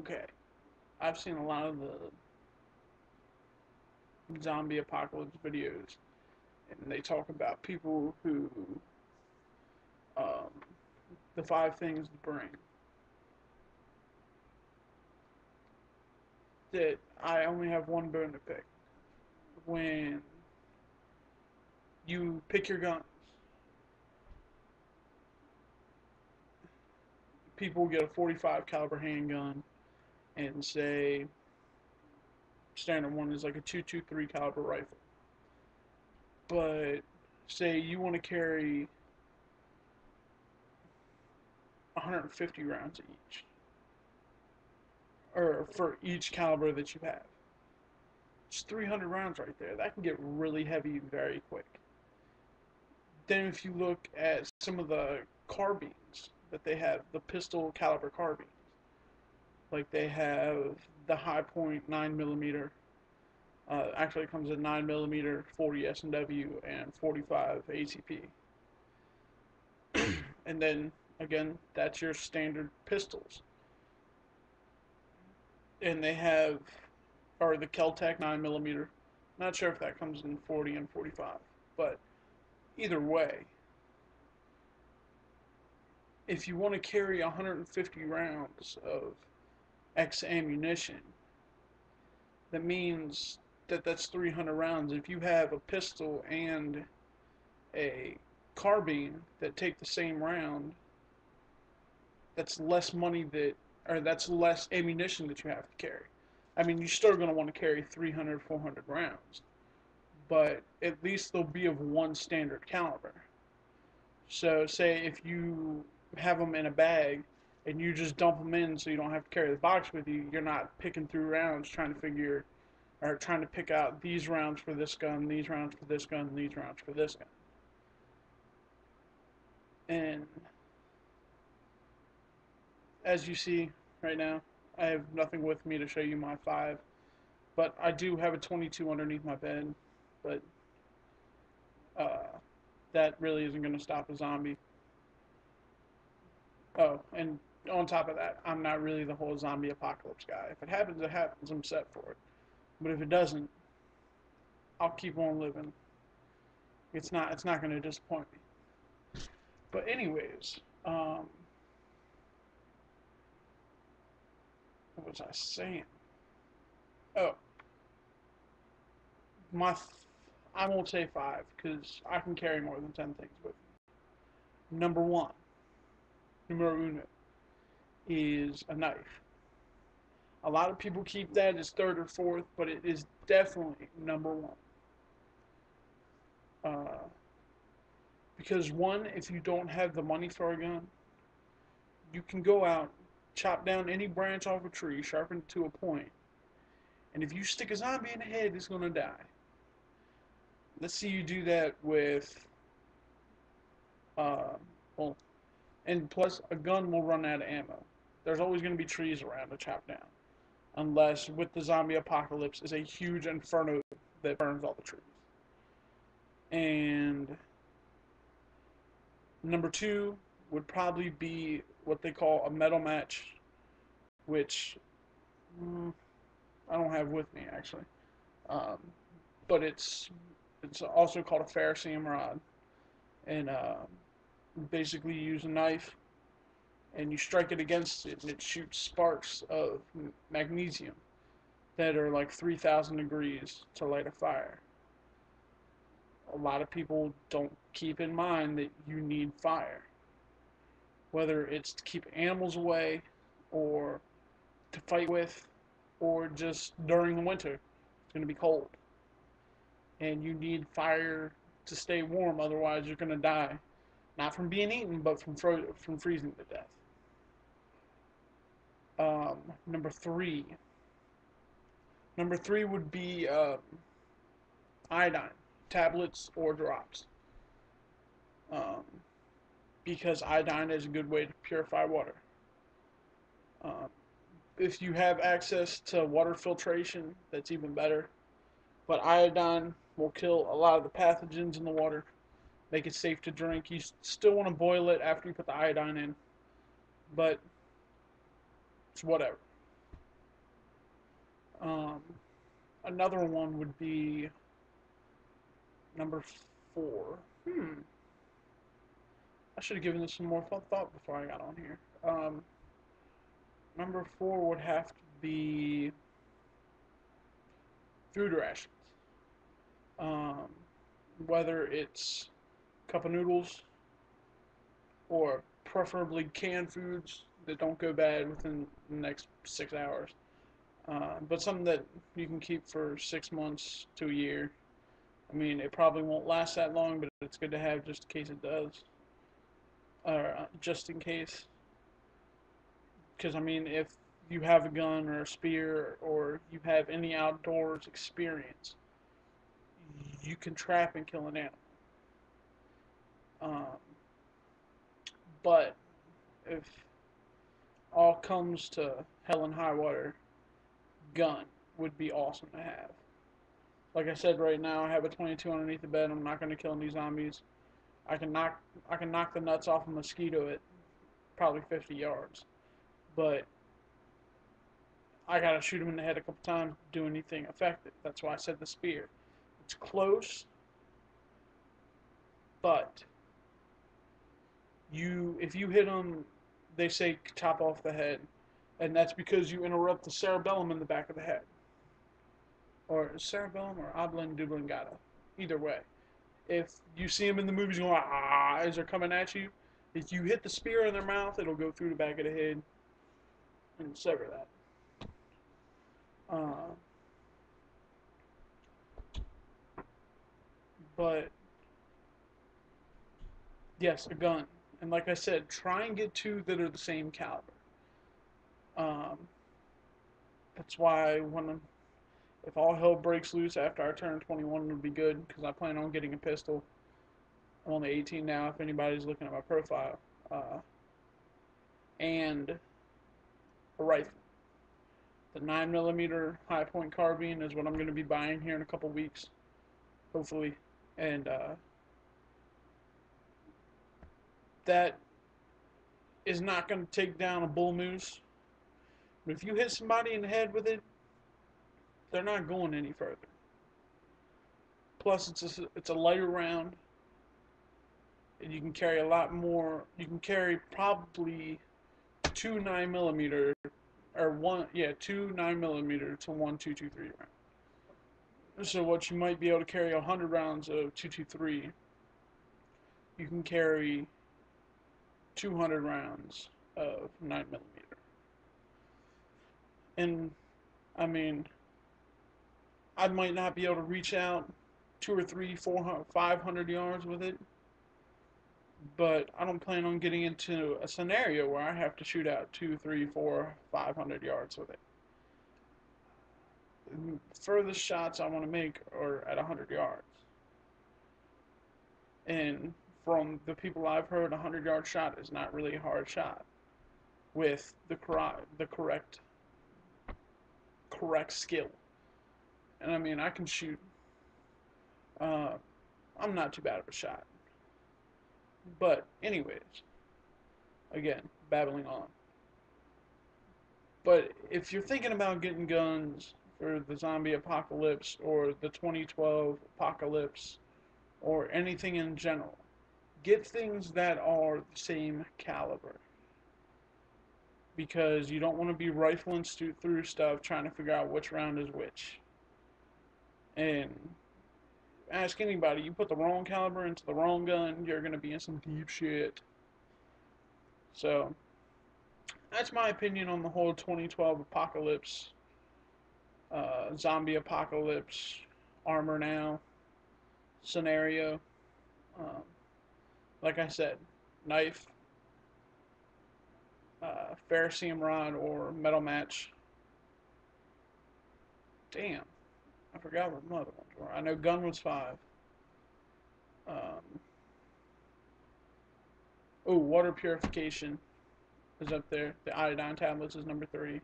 Okay, I've seen a lot of the zombie apocalypse videos, and they talk about people who, um, the five things to bring. That I only have one bone to pick. When you pick your guns, people get a 45 caliber handgun and say standard one is like a 223 caliber rifle. But say you want to carry 150 rounds each, or for each caliber that you have. It's 300 rounds right there. That can get really heavy very quick. Then if you look at some of the carbines that they have, the pistol caliber carbines, like they have the High Point 9 millimeter. Actually, it comes in 9 millimeter, 40 S&W, and 45 ACP. And then again, that's your standard pistols. And they have, or the Keltec 9 millimeter. Not sure if that comes in 40 and 45, but either way, if you want to carry 150 rounds of X ammunition, that means that that's 300 rounds. If you have a pistol and a carbine that take the same round, that's less money that, or that's less ammunition that you have to carry. I mean, you're still going to want to carry 300, 400 rounds, but at least they'll be of one standard caliber. So, say if you have them in a bag and you just dump them in so you don't have to carry the box with you, you're not picking through rounds trying to figure, or trying to pick out these rounds for this gun, these rounds for this gun, these rounds for this gun. And as you see right now, I have nothing with me to show you my five, but I do have a 22 underneath my bed. But uh, that really isn't going to stop a zombie. Oh, and on top of that, I'm not really the whole zombie apocalypse guy. If it happens, it happens. I'm set for it. But if it doesn't, I'll keep on living. It's not going to disappoint me. But anyways, what was I saying? Oh, my I won't say five because I can carry more than 10 things with me. Number one, numero uno, is a knife. A lot of people keep that as third or fourth, but it is definitely number one. Uh, because one, if you don't have the money for a gun, you can go out, chop down any branch off a tree, sharpen it to a point, and if you stick a zombie in the head, it's gonna die. Let's see you do that with, uh, well, and plus a gun will run out of ammo. There's always gonna be trees around to chop down, unless with the zombie apocalypse is a huge inferno that burns all the trees. And number two would probably be what they call a metal match, which I don't have with me actually. Um, but it's also called a ferrocerium rod, and basically you use a knife and you strike it against it, and it shoots sparks of magnesium that are like 3,000 degrees to light a fire. A lot of people don't keep in mind that you need fire, whether it's to keep animals away, or to fight with, or just during the winter. It's going to be cold. And you need fire to stay warm, otherwise, you're going to die. Not from being eaten, but from freezing to death. Number three. Number three would be iodine, tablets or drops. Um, because iodine is a good way to purify water. Um, if you have access to water filtration, that's even better. But iodine will kill a lot of the pathogens in the water, make it safe to drink. You still want to boil it after you put the iodine in, but it's whatever. Um, Another one would be number 4. I should have given this some more thought before I got on here. Number 4 would have to be food rations. Um, whether it's cup of noodles or preferably canned foods that don't go bad within the next 6 hours. But something that you can keep for 6 months to a year. I mean, it probably won't last that long, but it's good to have just in case it does. Or just in case. Because, I mean, if you have a gun or a spear or you have any outdoors experience, you can trap and kill an animal. Um, but if all comes to hell and high water, gun would be awesome to have. Like I said, right now I have a 22 underneath the bed. I'm not going to kill any zombies. I can knock I can knock the nuts off a mosquito at probably 50 yards, but I gotta shoot him in the head a couple times to do anything effective. That's why I said the spear. It's close, but if you hit him, they say chop off the head, and that's because you interrupt the cerebellum in the back of the head, or cerebellum or oblongata. Either way, if you see them in the movies going ah as they're coming at you, if you hit the spear in their mouth, it'll go through the back of the head and sever that. Uh, but yes, a gun. And like I said, try and get two that are the same caliber. Um, that's why if all hell breaks loose after I turn 21, it would be good because I plan on getting a pistol. I'm only 18 now. If anybody's looking at my profile, uh, and a rifle. The 9mm high point carbine is what I'm going to be buying here in a couple weeks, hopefully, and that is not going to take down a bull moose. But if you hit somebody in the head with it, they're not going any further. Plus, it's a lighter round, and you can carry a lot more. You can carry probably two 9mm or two 9mm to one 223 round. So what you might be able to carry 100 rounds of 223, you can carry 200 rounds of 9mm. And I mean, I might not be able to reach out 2 or 3, 400, 500 yards with it, but I don't plan on getting into a scenario where I have to shoot out 2, 3, 4, 500 yards with it. The furthest shots I want to make are at 100 yards. And from the people I've heard, a 100-yard shot is not really a hard shot with the correct skill. And I mean, I can shoot. Uh, I'm not too bad of a shot. But anyways, again, babbling on. But if you're thinking about getting guns for the zombie apocalypse or the 2012 apocalypse or anything in general, get things that are the same caliber. Because you don't want to be rifling through stuff trying to figure out which round is which. And ask anybody, you put the wrong caliber into the wrong gun, you're going to be in some deep shit. So, that's my opinion on the whole 2012 apocalypse, zombie apocalypse, armor now scenario. Um, like I said, knife, ferrocerium rod, or metal match. Damn, I forgot what the other ones were. I know gun was 5. Um, water purification is up there. The iodine tablets is number 3.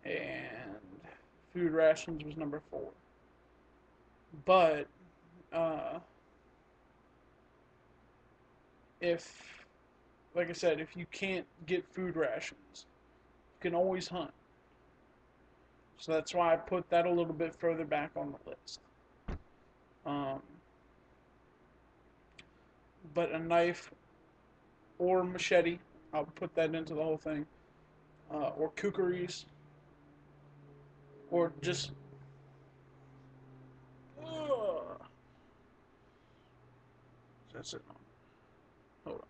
And food rations was number 4. But uh, if, like I said, if you can't get food rations, you can always hunt. So that's why I put that a little bit further back on the list. Um, but a knife or machete, I'll put that into the whole thing. Or kukris, or just. Uh, that's it. Hold on.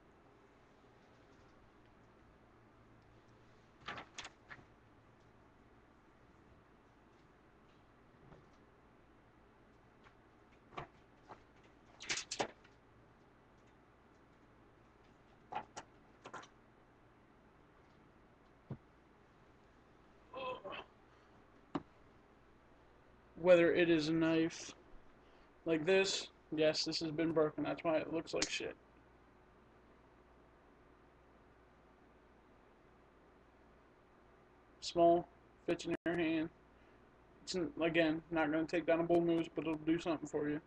Whether it is a knife like this, yes, this has been broken. That's why it looks like shit. Small, fits in your hand. It's again not going to take down a bull moose, but it'll do something for you.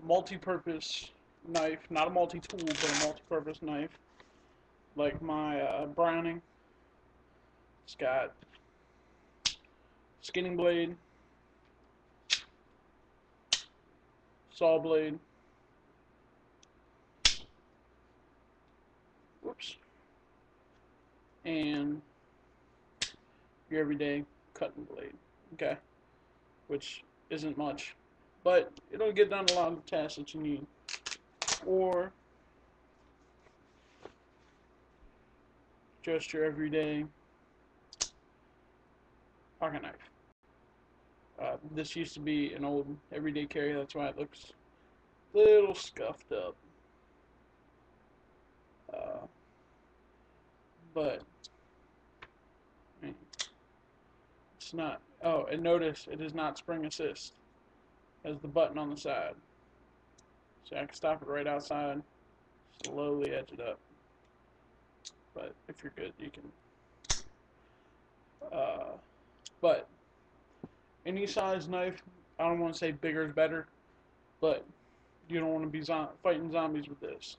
Multi-purpose knife, not a multi-tool, but a multi-purpose knife, like my Browning. It's got skinning blade, saw blade, whoops, and your everyday cutting blade. Okay, which isn't much, but it'll get done a lot of the tasks that you need. Or just your everyday pocket knife. This used to be an old everyday carry, that's why it looks a little scuffed up. Uh, but I mean, it's not. Oh, and notice it is not spring assist. It has the button on the side, so I can stop it right outside, slowly edge it up. But if you're good, you can. Uh, but any size knife, I don't want to say bigger is better, but you don't want to be fighting zombies with this.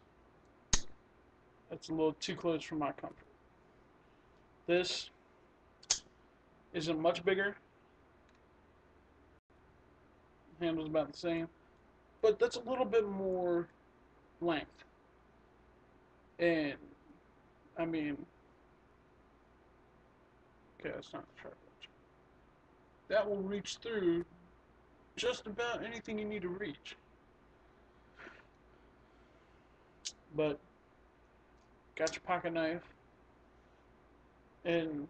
That's a little too close for my comfort. This isn't much bigger. Handle's about the same, but that's a little bit more length. And I mean, okay, that's not the sharp edge. That will reach through just about anything you need to reach. But got your pocket knife, and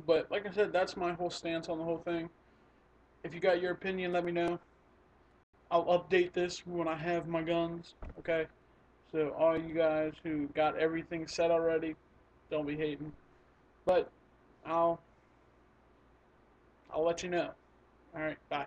but like I said, that's my whole stance on the whole thing. If you got your opinion, let me know. I'll update this when I have my guns. Okay. So all you guys who got everything set already, don't be hating. But I'll I'll let you know. All right. Bye.